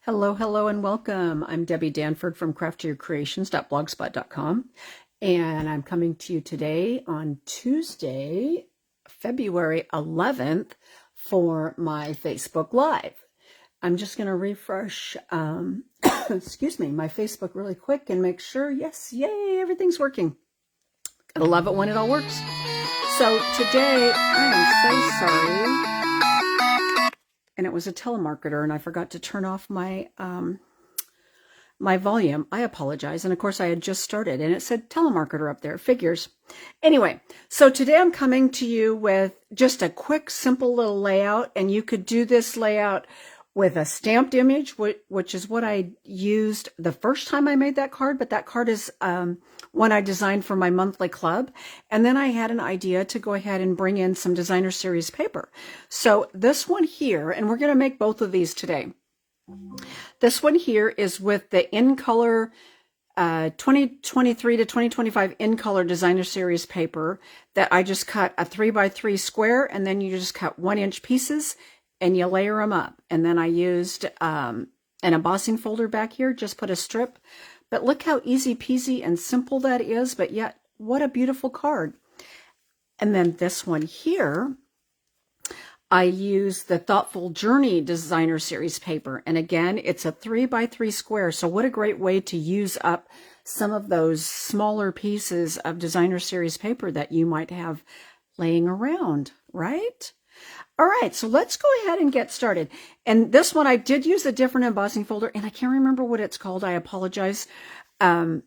Hello, hello, and welcome. I'm Debbie Danford from craftiercreations.blogspot.com, and I'm coming to you today on Tuesday, February 11th for my Facebook Live. I'm just going to refresh, excuse me, my Facebook really quick and make sure, yes, yay, everything's working. Gotta love it when it all works. So today, I am so sorry. And it was a telemarketer, and I forgot to turn off my my volume. I apologize. And of course, I had just started, and it said telemarketer up there. Figures. Anyway, so today I'm coming to you with just a quick, simple little layout, and you could do this layout with a stamped image, which is what I used the first time I made that card, but that card is one I designed for my monthly club. And then I had an idea to go ahead and bring in some designer series paper. So this one here, and we're going to make both of these today. This one here is with the In Color 2023 to 2025 In Color designer series paper that I just cut a 3x3 square, and then you just cut 1-inch pieces and you layer them up. And then I used an embossing folder back here, just put a strip. But look how easy peasy and simple that is, but yet what a beautiful card. And then this one here, I use the Thoughtful Journey designer series paper. And again, it's a 3x3 square. So what a great way to use up some of those smaller pieces of designer series paper that you might have laying around, right? All right, so let's go ahead and get started. And this one, I did use a different embossing folder, and I can't remember what it's called. I apologize. I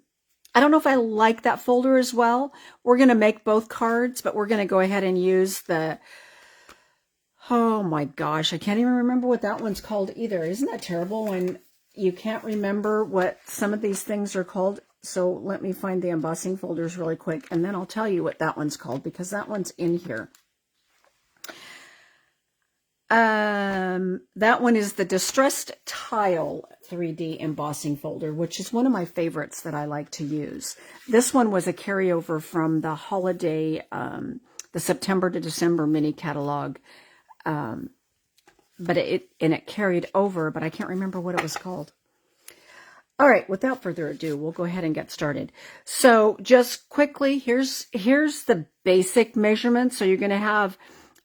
don't know if I like that folder as well. We're going to make both cards, but we're going to go ahead and use the, oh my gosh, I can't even remember what that one's called either. Isn't that terrible when you can't remember what some of these things are called? So let me find the embossing folders really quick, and then I'll tell you what that one's called, because that one's in here. That one is the Distressed Tile 3D embossing folder, which is one of my favorites that I like to use. This one was a carryover from the holiday, the September to December mini catalog. But it carried over, but I can't remember what it was called. All right, without further ado, we'll go ahead and get started. So just quickly, here's the basic measurements. So you're going to have,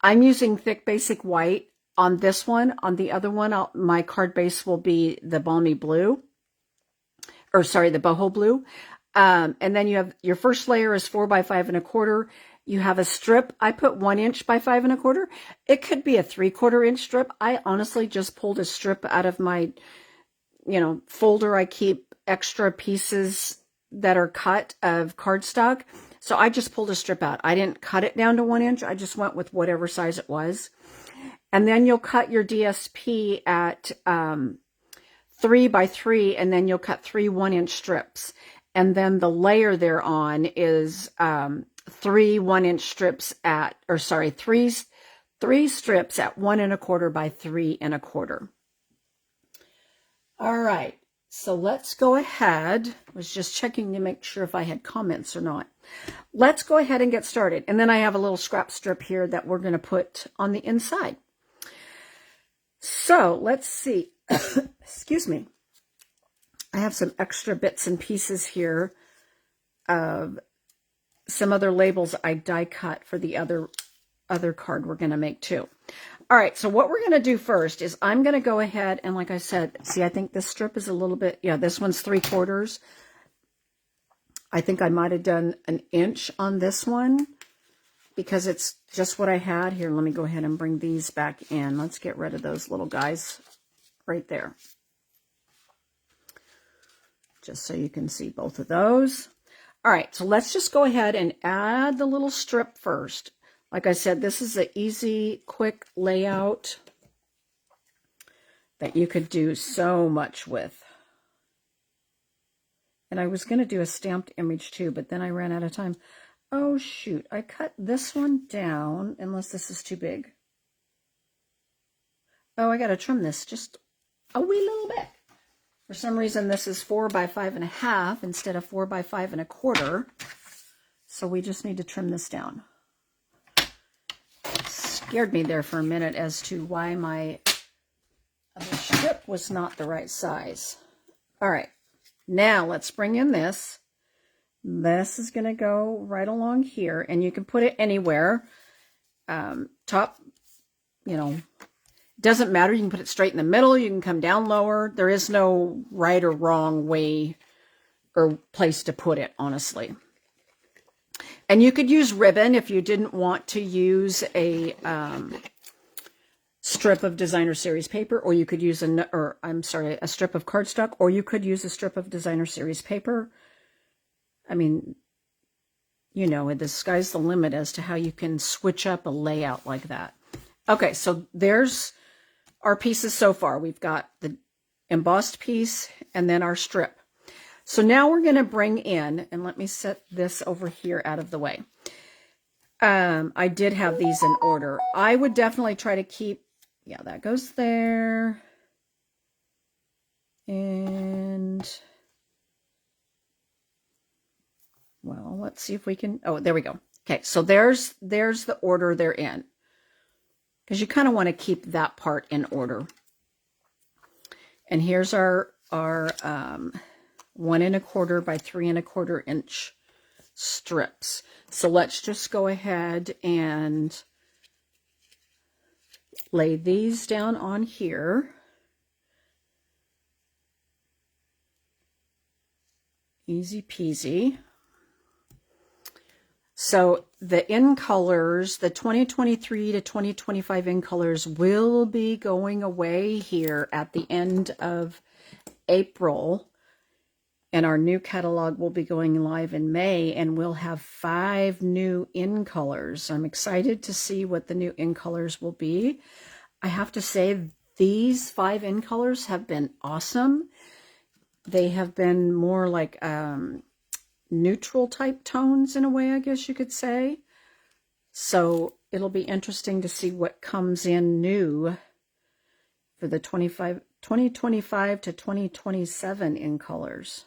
I'm using thick basic white on this one. On the other one, my card base will be the balmy blue, or sorry, the boho blue. And then you have your first layer is 4 by 5 1/4. You have a strip. I put 1 inch by 5 1/4. It could be a 3/4 inch strip. I honestly just pulled a strip out of my, folder. I keep extra pieces that are cut of cardstock. So I just pulled a strip out. I didn't cut it down to 1 inch. I just went with whatever size it was. And then you'll cut your DSP at 3 by 3, and then you'll cut 3 1-inch strips. And then the layer they're on is 3 1-inch strips at, or sorry, three strips at 1 1/4 by 3 1/4. All right. So let's go ahead. I was just checking to make sure if I had comments or not. Let's go ahead and get started. And then I have a little scrap strip here that we're going to put on the inside. So let's see. Excuse me. I have some extra bits and pieces here of some other labels I die cut for the other card we're going to make too. All right, so what we're going to do first is I'm going to go ahead and, like I said, see, I think this strip is a little bit, yeah, this one's 3/4. I think I might have done 1 inch on this one because it's just what I had. Here, let me go ahead and bring these back in. Let's get rid of those little guys right there, just so you can see both of those. All right, so let's just go ahead and add the little strip first. Like I said, this is an easy, quick layout that you could do so much with. And I was going to do a stamped image too, but then I ran out of time. Oh, shoot. I cut this one down, unless this is too big. Oh, I got to trim this just a wee little bit. For some reason, this is 4 by 5 1/2 instead of 4 by 5 1/4. So we just need to trim this down. Scared me there for a minute as to why my The strip was not the right size. All right, now let's bring in this. This is going to go right along here, and you can put it anywhere. Top, you know, doesn't matter. You can put it straight in the middle. You can come down lower. There is no right or wrong way or place to put it, honestly. And you could use ribbon if you didn't want to use a strip of designer series paper, or you could use a strip of cardstock, or you could use a strip of designer series paper. I mean, you know, the sky's the limit as to how you can switch up a layout like that. Okay, so there's our pieces so far. We've got the embossed piece and then our strip. So now we're going to bring in, and let me set this over here out of the way. I did have these in order. I would definitely try to keep, yeah, that goes there. And, well, let's see if we can, oh, there we go. Okay, so there's the order they're in, because you kind of want to keep that part in order. And here's our 1 1/4 by 3 1/4 inch strips. So let's just go ahead and lay these down on here. Easy peasy. So the in colors, the 2023 to 2025 in colors will be going away here at the end of April. And our new catalog will be going live in May, and we'll have 5 new in colors. I'm excited to see what the new in colors will be. I have to say, these 5 in colors have been awesome. They have been more like neutral type tones in a way, I guess you could say. So it'll be interesting to see what comes in new for the 2025 to 2027 in colors.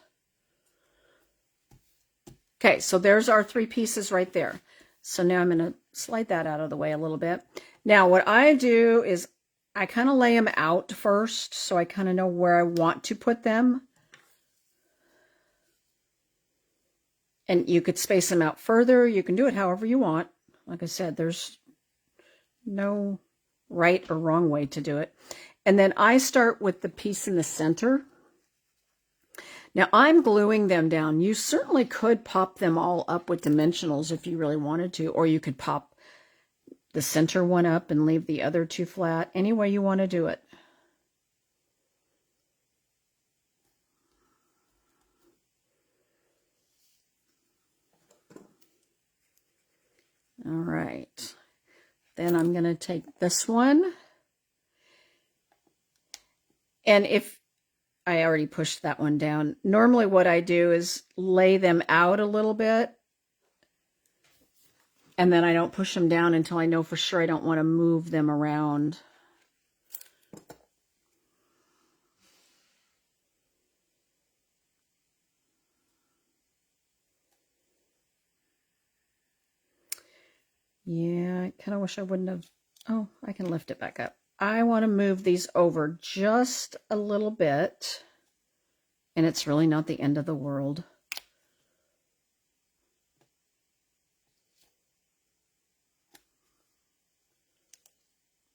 Okay, so there's our 3 pieces right there. So now I'm going to slide that out of the way a little bit. Now what I do is I kind of lay them out first, so I kind of know where I want to put them. And you could space them out further. You can do it however you want. Like I said, there's no right or wrong way to do it. And then I start with the piece in the center. Now I'm gluing them down. You certainly could pop them all up with dimensionals if you really wanted to, or you could pop the center one up and leave the other 2 flat. Any way you want to do it. All right. Then I'm going to take this one. And if I already pushed that one down. Normally what I do is lay them out a little bit, and then I don't push them down until I know for sure I don't want to move them around. Yeah, I kind of wish I wouldn't have. Oh, I can lift it back up. I want to move these over just a little bit, and it's really not the end of the world.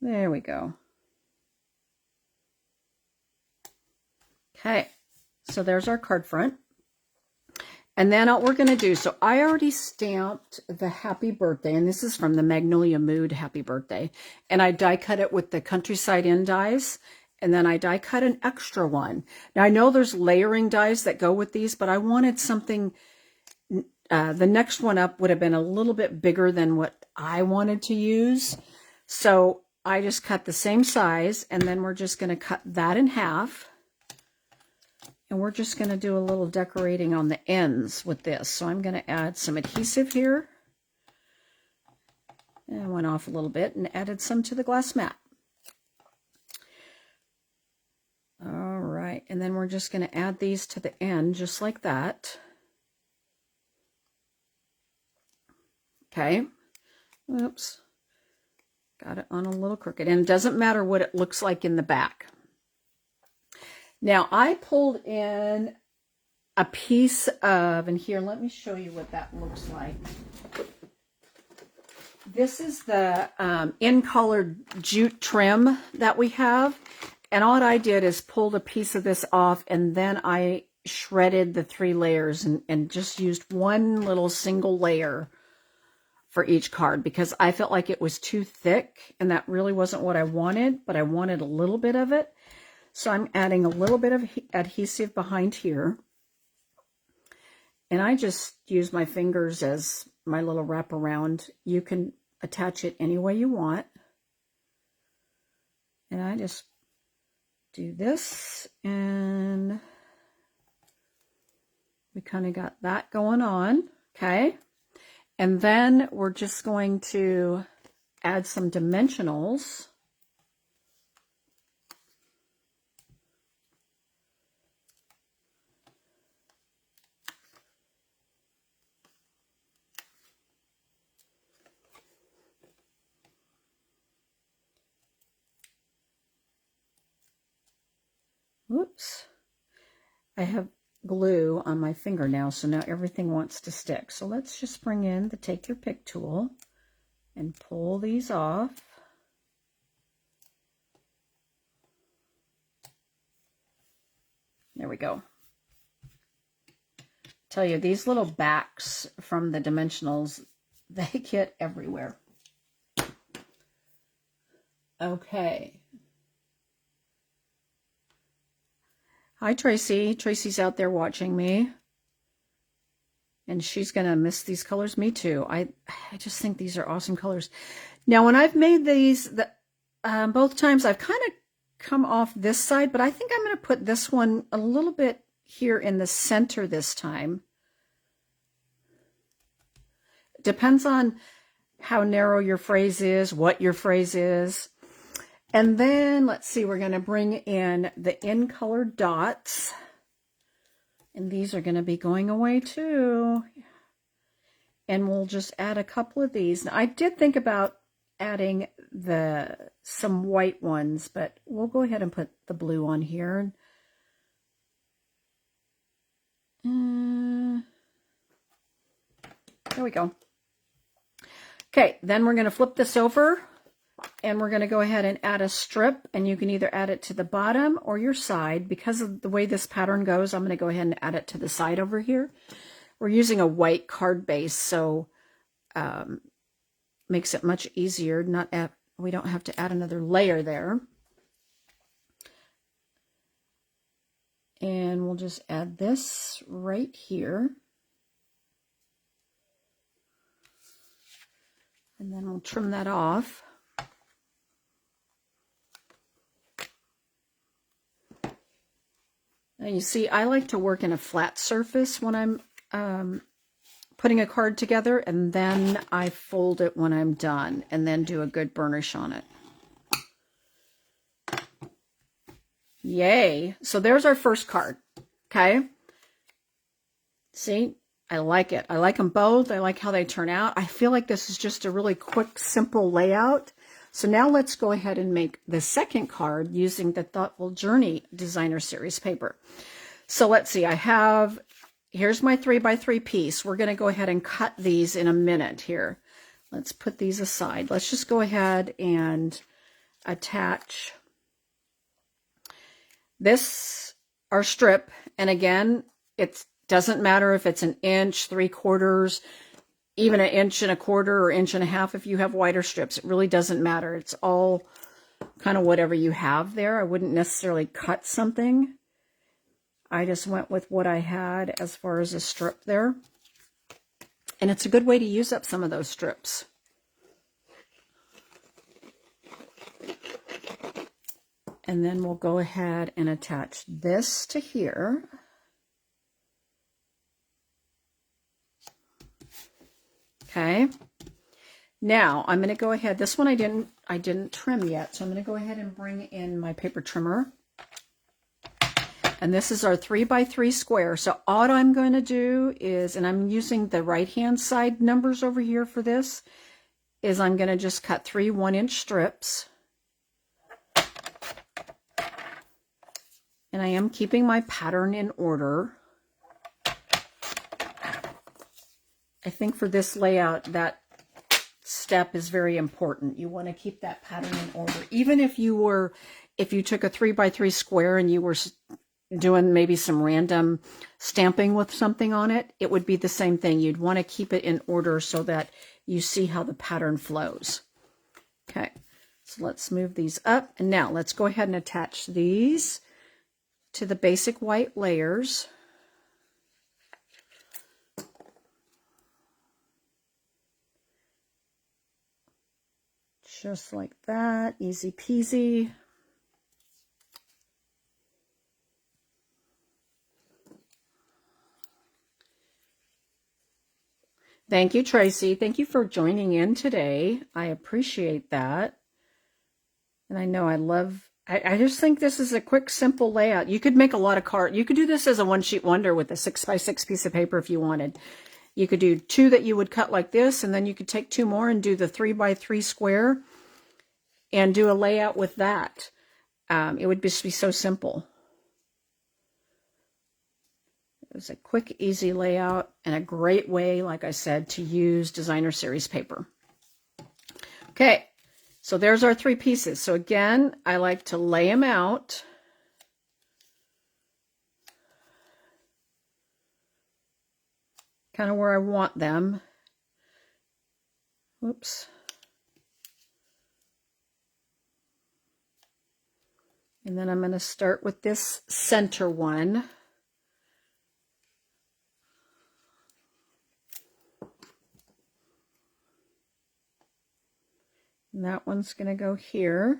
There we go. Okay, so there's our card front. And then what we're going to do, so I already stamped the happy birthday, and this is from the Magnolia Mood happy birthday. And I die cut it with the Countryside In dies, and then I die cut an extra one. Now I know there's layering dies that go with these, but I wanted something, the next one up would have been a little bit bigger than what I wanted to use. So I just cut the same size, and then we're just going to cut that in half. And we're just going to do a little decorating on the ends with this. So I'm going to add some adhesive here. And I went off a little bit and added some to the glass mat. All right. And then we're just going to add these to the end just like that. Okay. Oops. Got it on a little crooked. And it doesn't matter what it looks like in the back. Now I pulled in a piece of, and here, let me show you what that looks like. This is the in-colored jute trim that we have. And all I did is pulled a piece of this off, and then I shredded the 3 layers and just used one little single layer for each card because I felt like it was too thick, and that really wasn't what I wanted, but I wanted a little bit of it. So I'm adding a little bit of adhesive behind here. And I just use my fingers as my little wraparound. You can attach it any way you want. And I just do this, and we kind of got that going on, okay? And then we're just going to add some dimensionals. Whoops. I have glue on my finger now, so now everything wants to stick. So let's just bring in the Take Your Pick tool and pull these off. There we go. Tell you, these little backs from the dimensionals, they get everywhere. Okay. Hi, Tracy. Tracy's out there watching me. And she's going to miss these colors. Me too. I just think these are awesome colors. Now, when I've made these, both times I've kind of come off this side, but I think I'm going to put this one a little bit here in the center this time. Depends on how narrow your phrase is, what your phrase is. And then, let's see, we're going to bring in the in-colored dots. And these are going to be going away too. And we'll just add a couple of these. Now, I did think about adding some white ones, but we'll go ahead and put the blue on here. There we go. Okay, then we're going to flip this over. And we're going to go ahead and add a strip, and you can either add it to the bottom or your side. Because of the way this pattern goes, I'm going to go ahead and add it to the side over here. We're using a white card base, so makes it much easier. We don't have to add another layer there. And we'll just add this right here. And then we'll trim that off. Now you see, I like to work in a flat surface when I'm putting a card together, and then I fold it when I'm done, and then do a good burnish on it. Yay! So there's our first card, okay? See, I like it. I like them both. I like how they turn out. I feel like this is just a really quick, simple layout. So now let's go ahead and make the second card using the Thoughtful Journey Designer Series paper. So let's see, here's my 3x3 piece. We're going to go ahead and cut these in a minute here. Let's put these aside. Let's just go ahead and attach our strip. And again, it doesn't matter if it's 1 inch, 3/4, even 1 1/4 or 1.5 inches if you have wider strips. It really doesn't matter. It's all kind of whatever you have there. I wouldn't necessarily cut something. I just went with what I had as far as a strip there. And it's a good way to use up some of those strips. And then we'll go ahead and attach this to here. Okay. Now I'm going to go ahead. This one I didn't trim yet, so I'm going to go ahead and bring in my paper trimmer. And this is our 3x3 square. So all I'm going to do is, and I'm using the right-hand side numbers over here for this, is I'm going to just cut 3 1-inch strips. And I am keeping my pattern in order. I think for this layout, that step is very important. You want to keep that pattern in order. Even if you took a 3x3 square and you were doing maybe some random stamping with something on it, it would be the same thing. You'd want to keep it in order so that you see how the pattern flows. Okay, so let's move these up. And now let's go ahead and attach these to the basic white layers. Just like that, easy peasy. Thank you, Tracy. Thank you for joining in today. I appreciate that. And I know I just think this is a quick, simple layout. You could make a lot of cards. You could do this as a one-sheet wonder with a 6x6 piece of paper if you wanted. You could do 2 that you would cut like this, and then you could take 2 more and do the 3x3 square and do a layout with that. It would just be so simple. It was a quick, easy layout and a great way, like I said, to use designer series paper. Okay, so there's our 3 pieces. So again, I like to lay them out. Kind of where I want them. Whoops. And then I'm going to start with this center one. And that one's going to go here.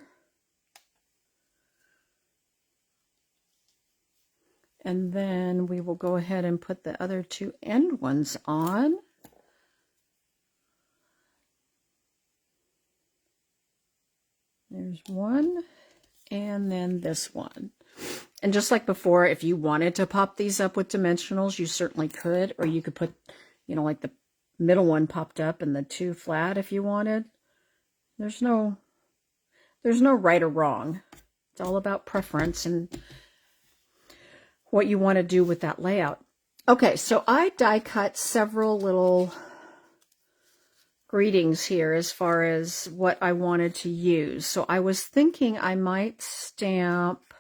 And then we will go ahead and put the other 2 end ones on. There's one, and then this one. And just like before, if you wanted to pop these up with dimensionals, you certainly could. Or you could put, like the middle one popped up and the 2 flat if you wanted. There's no right or wrong. It's all about preference and what you want to do with that layout. Okay, so I die cut several little greetings here as far as what I wanted to use. So I was thinking I might stamp,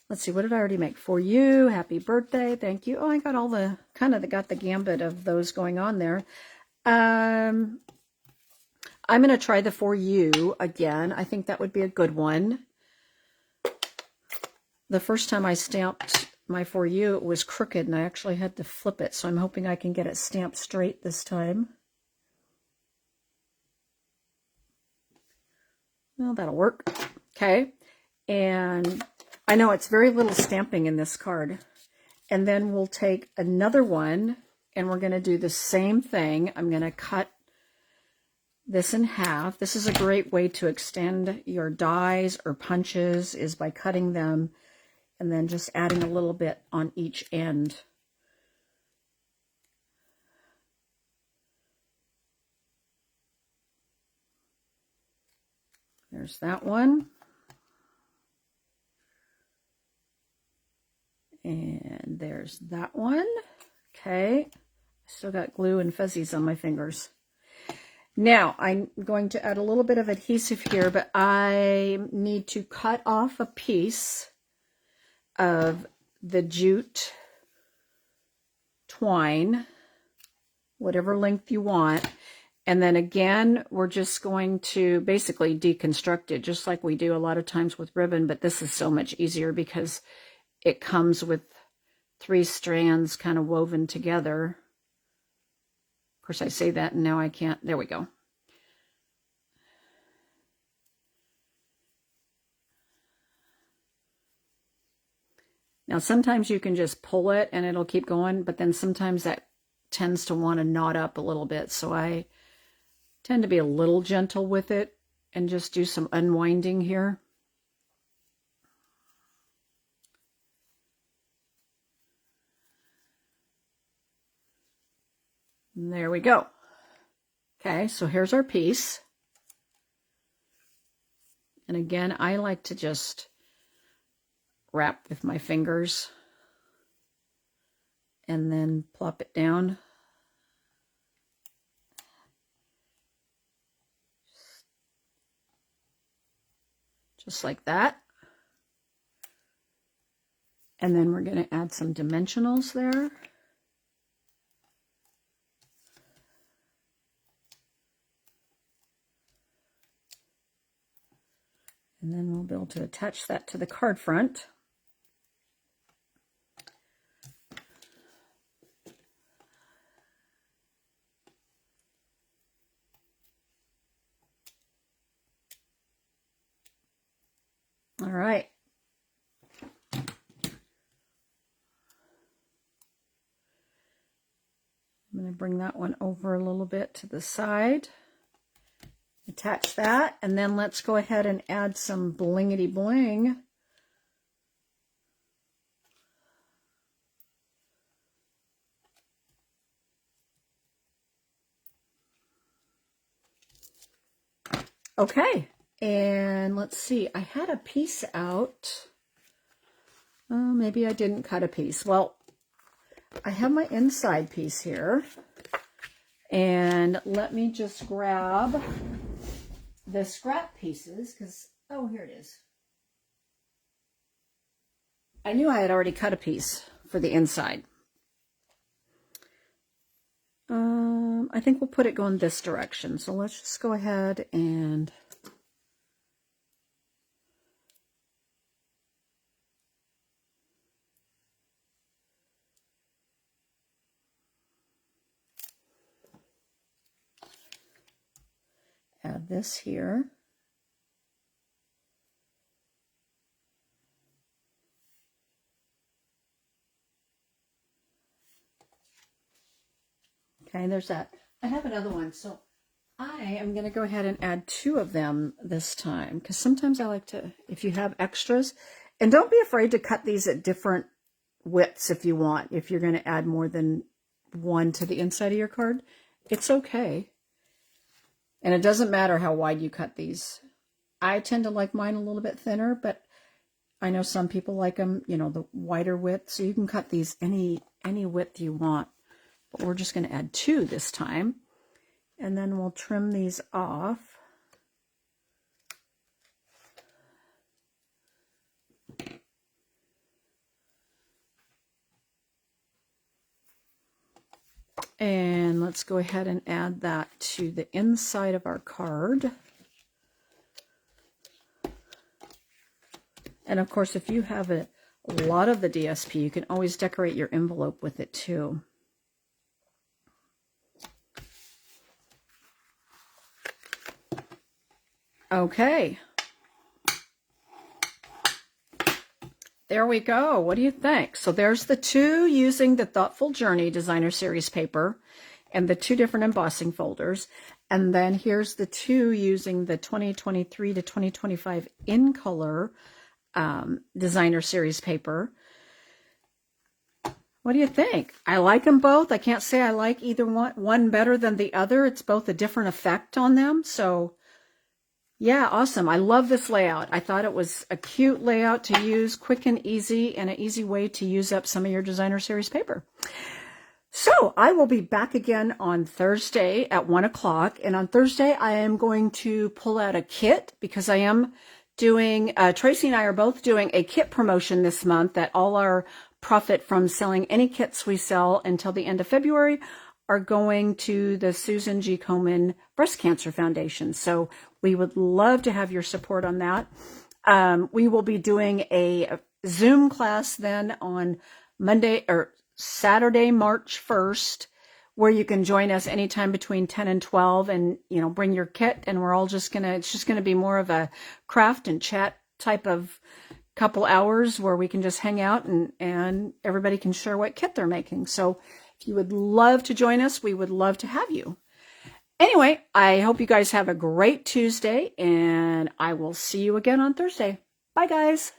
let's see, what did I already make? For you, happy birthday, thank you. Oh, I got all the, got the gambit of those going on there. I'm going to try the For You again. I think that would be a good one. The first time I stamped my For You, it was crooked, and I actually had to flip it, so I'm hoping I can get it stamped straight this time. Well, that'll work. Okay. And I know it's very little stamping in this card. And then we'll take another one, and we're going to do the same thing. I'm going to cut this in half. This is a great way to extend your dies or punches, is by cutting them and then just adding a little bit on each end. There's that one. And there's that one. Okay. Still got glue and fuzzies on my fingers. Now, I'm going to add a little bit of adhesive here, but I need to cut off a piece of the jute twine, whatever length you want. And then again, we're just going to basically deconstruct it, just like we do a lot of times with ribbon, but this is so much easier because it comes with 3 strands kind of woven together. Of course, I say that and now I can't. There we go. Now, sometimes you can just pull it and it'll keep going, but then sometimes that tends to want to knot up a little bit. So I tend to be a little gentle with it and just do some unwinding here. And there we go. Okay, so here's our piece. And again, I like to just wrap with my fingers and then plop it down. Just like that. And then we're going to add some dimensionals there. And then we'll be able to attach that to the card front. All right. I'm going to bring that one over a little bit to the side. Attach that, and then let's go ahead and add some blingity bling. Okay, and let's see, I had a piece out. Maybe I didn't cut a piece. Well, I have my inside piece here, and let me just grab the scrap pieces, because, oh, here it is. I knew I had already cut a piece for the inside. I think we'll put it going this direction. So let's just go ahead and add this here. Okay, there's that. I have another one, so I am going to go ahead and add 2 of them this time, because sometimes I like to, if you have extras, and don't be afraid to cut these at different widths if you want, if you're going to add more than one to the inside of your card, it's okay. And it doesn't matter how wide you cut these. I tend to like mine a little bit thinner, but I know some people like them, you know, the wider width, so you can cut these any width you want. But we're just going to add 2 this time. And then we'll trim these off. And let's go ahead and add that to the inside of our card. And of course, if you have a lot of the DSP, you can always decorate your envelope with it too. Okay. There we go. What do you think? So there's the 2 using the Thoughtful Journey Designer Series paper and the 2 different embossing folders. And then here's the 2 using the 2023 to 2025 in color Designer Series paper. What do you think? I like them both. I can't say I like either one better than the other. It's both a different effect on them. So yeah, awesome. I love this layout. I thought it was a cute layout to use, quick and easy, and an easy way to use up some of your Designer Series paper. So I will be back again on Thursday at 1 o'clock. And on Thursday, I am going to pull out a kit, because I am doing, Tracy and I are both doing a kit promotion this month that all our profit from selling any kits we sell until the end of February are going to the Susan G. Komen Breast Cancer Foundation. So we would love to have your support on that. We will be doing a Zoom class then on Monday or Saturday, March 1st, where you can join us anytime between 10 and 12 and, you know, bring your kit. And we're all just going to, it's just going to be more of a craft and chat type of couple hours where we can just hang out and everybody can share what kit they're making. So if you would love to join us, we would love to have you. Anyway, I hope you guys have a great Tuesday, and I will see you again on Thursday. Bye, guys.